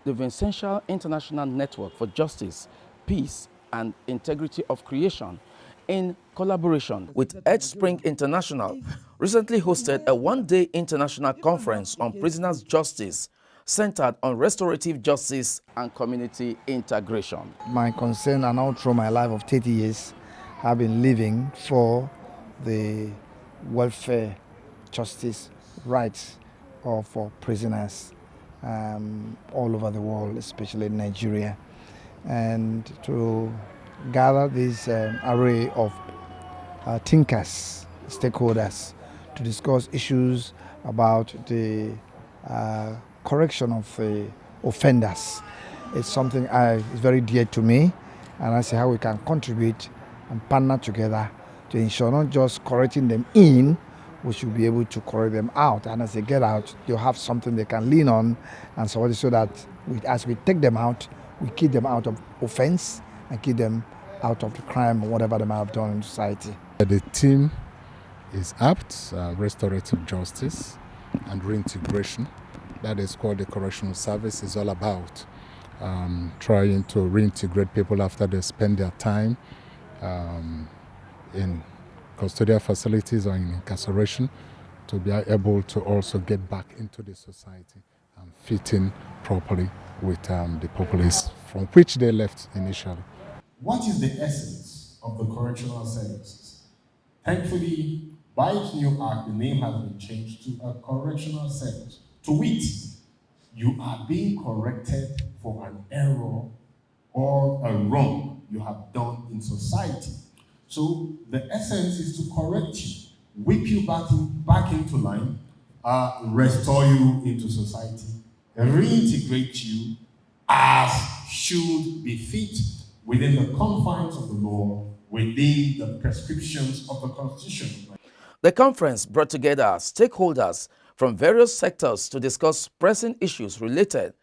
the Vincentian International Network for Justice, Peace and Integrity of Creation, in collaboration with Earthspring International, recently hosted a one-day international conference on prisoners' justice centered on restorative justice and community integration. My concern and all through my life of 30 years have been living for the welfare, justice, rights for prisoners all over the world, especially in Nigeria, and to gather this array of thinkers, stakeholders, to discuss issues about the correction of offenders. It's something is very dear to me, and I see how we can contribute and partner together to ensure not just correcting them in, we should be able to correct them out. And as they get out, they'll have something they can lean on, and so that as we take them out, we keep them out of offense and keep them out of the crime or whatever they might have done in society. The theme is apt, restorative justice and reintegration. That is called the correctional service. It's all about trying to reintegrate people after they spend their time in custodial facilities or in incarceration, to be able to also get back into the society and fit in properly with the populace from which they left initially. What is the essence of the correctional services? Thankfully, by its new act, the name has been changed to a correctional service. To wit, you are being corrected for an error or a wrong you have done in society. So the essence is to correct you, whip you back into line, restore you into society, reintegrate you as should be fit within the confines of the law, within the prescriptions of the Constitution. The conference brought together stakeholders from various sectors to discuss pressing issues related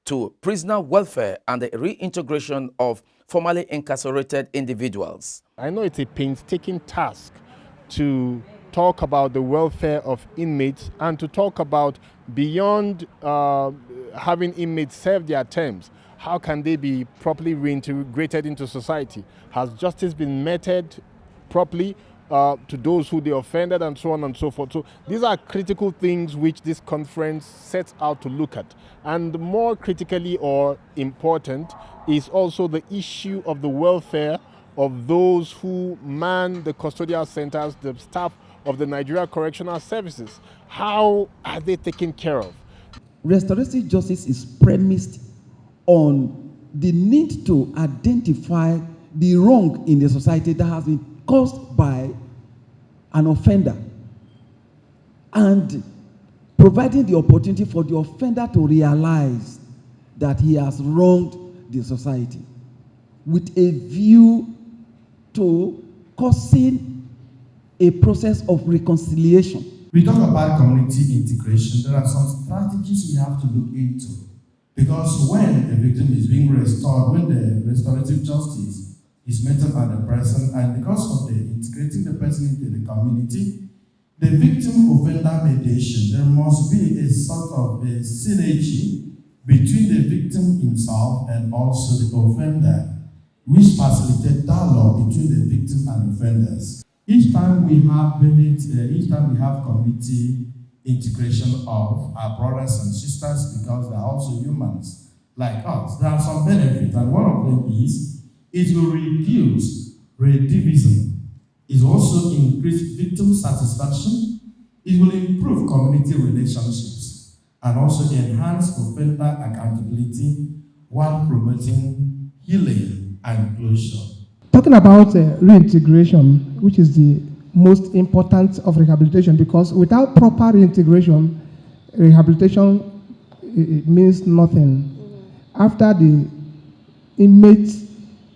to prisoner welfare and the reintegration of formerly incarcerated individuals. I know it's a painstaking task to talk about the welfare of inmates and to talk about beyond having inmates serve their terms. How can they be properly reintegrated into society? Has justice been meted properly to those who they offended, and so on and so forth? So these are critical things which this conference sets out to look at. And more critically or important is also the issue of the welfare of those who man the custodial centers, the staff of the Nigeria Correctional Services. How are they taken care of? Restorative justice is premised on the need to identify the wrong in the society that has been caused by an offender and providing the opportunity for the offender to realize that he has wronged the society with a view to causing a process of reconciliation. We talk about community integration. There are some strategies we have to look into, because when a victim is being restored, when the restorative justice is meted at the person, and because of the integrating the person into the community, the victim-offender mediation, there must be a sort of a synergy between the victim himself and also the offender, which facilitate dialogue between the victim and offenders. Each time we have community integration of our brothers and sisters, because they are also humans like us, there are some benefits, and one of them is it will reduce recidivism. It will also increase victim satisfaction. It will improve community relationships and also enhance offender accountability while promoting healing and closure. Talking about reintegration, which is the most important of rehabilitation, because without proper reintegration, rehabilitation it means nothing. After the inmates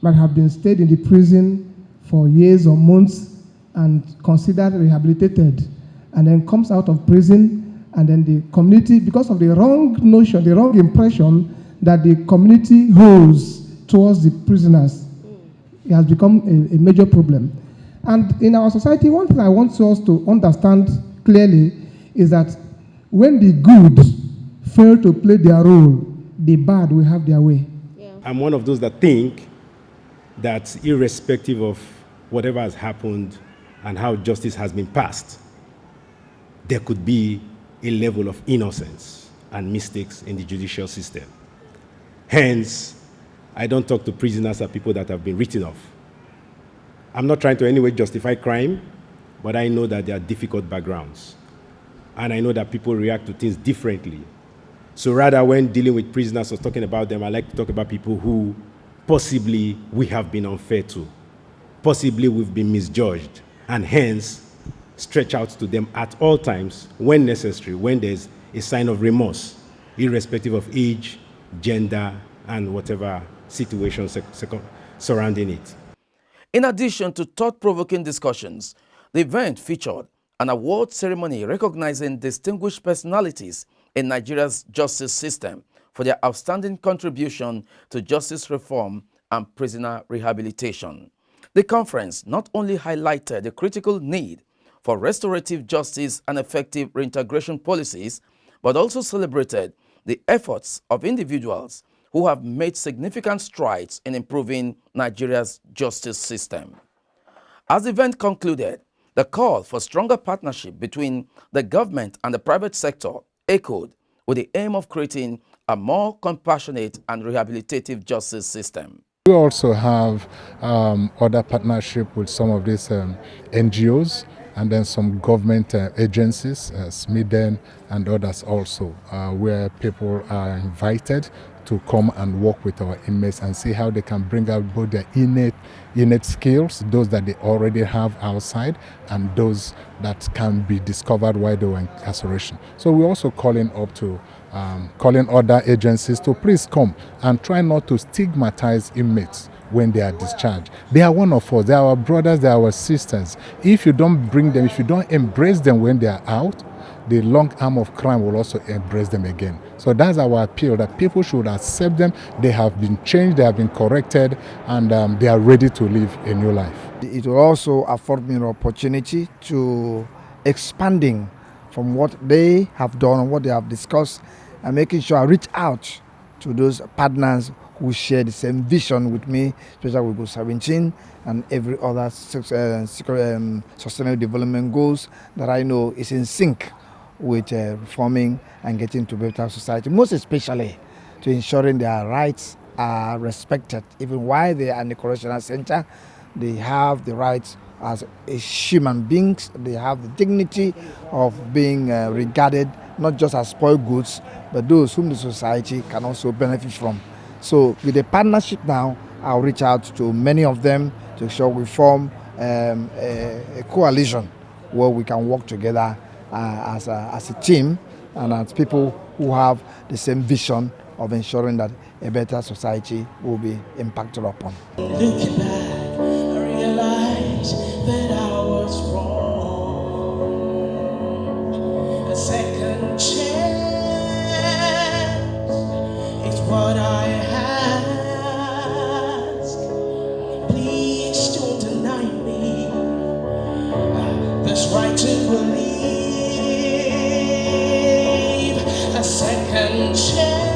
might have been stayed in the prison for years or months and considered rehabilitated, and then comes out of prison, and then the community, because of the wrong notion, the wrong impression that the community holds towards the prisoners, it has become a major problem. And in our society, one thing I want us to understand clearly is that when the good fail to play their role, the bad will have their way. I'm one of those that think that irrespective of whatever has happened and how justice has been passed, there could be a level of innocence and mistakes in the judicial system. Hence, I don't talk to prisoners as people that have been written off. I'm not trying to in any way justify crime, but I know that there are difficult backgrounds. And I know that people react to things differently. So rather, when dealing with prisoners or talking about them, I like to talk about people who possibly we have been unfair to. Possibly we've been misjudged, and hence stretch out to them at all times when necessary, when there's a sign of remorse, irrespective of age, gender, and whatever situation surrounding it. In addition to thought-provoking discussions, the event featured an award ceremony recognizing distinguished personalities in Nigeria's justice system for their outstanding contribution to justice reform and prisoner rehabilitation. The conference not only highlighted the critical need for restorative justice and effective reintegration policies, but also celebrated the efforts of individuals who have made significant strides in improving Nigeria's justice system. As the event concluded, the call for stronger partnership between the government and the private sector echoed with the aim of creating a more compassionate and rehabilitative justice system. We also have other partnership with some of these NGOs and then some government agencies, SMIDEN and others also, where people are invited to come and work with our inmates and see how they can bring out both their innate skills, those that they already have outside, and those that can be discovered while they were in incarceration. So we're also calling up to calling other agencies to please come and try not to stigmatize inmates when they are discharged. They are one of us, they are our brothers, they are our sisters. If you don't bring them, if you don't embrace them when they are out, the long arm of crime will also embrace them again. So that's our appeal, that people should accept them. They have been changed, they have been corrected, and they are ready to live a new life. It will also afford me an opportunity to expanding from what they have done and what they have discussed, and making sure I reach out to those partners who share the same vision with me, especially with Goal 17 and every other sustainable development goals that I know is in sync with reforming and getting to a better society, most especially to ensuring their rights are respected. Even while they are in the correctional center, they have the rights as human beings. They have the dignity of being regarded not just as spoiled goods, but those whom the society can also benefit from. So with the partnership now, I'll reach out to many of them to ensure we form a coalition where we can work together as a team and as people who have the same vision of ensuring that a better society will be impacted upon. Looking back, I realized that I was wrong. A second chance is what I ask. Please don't deny me this right to believe. A second chance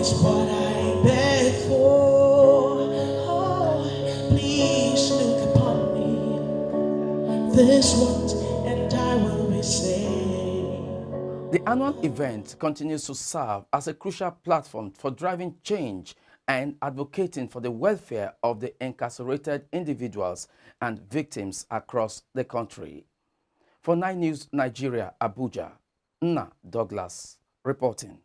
is what I beg for. Oh, please look upon me this once, and I will be saved. The annual event continues to serve as a crucial platform for driving change and advocating for the welfare of the incarcerated individuals and victims across the country. For 9 News Nigeria, Abuja, Nna Douglas reporting.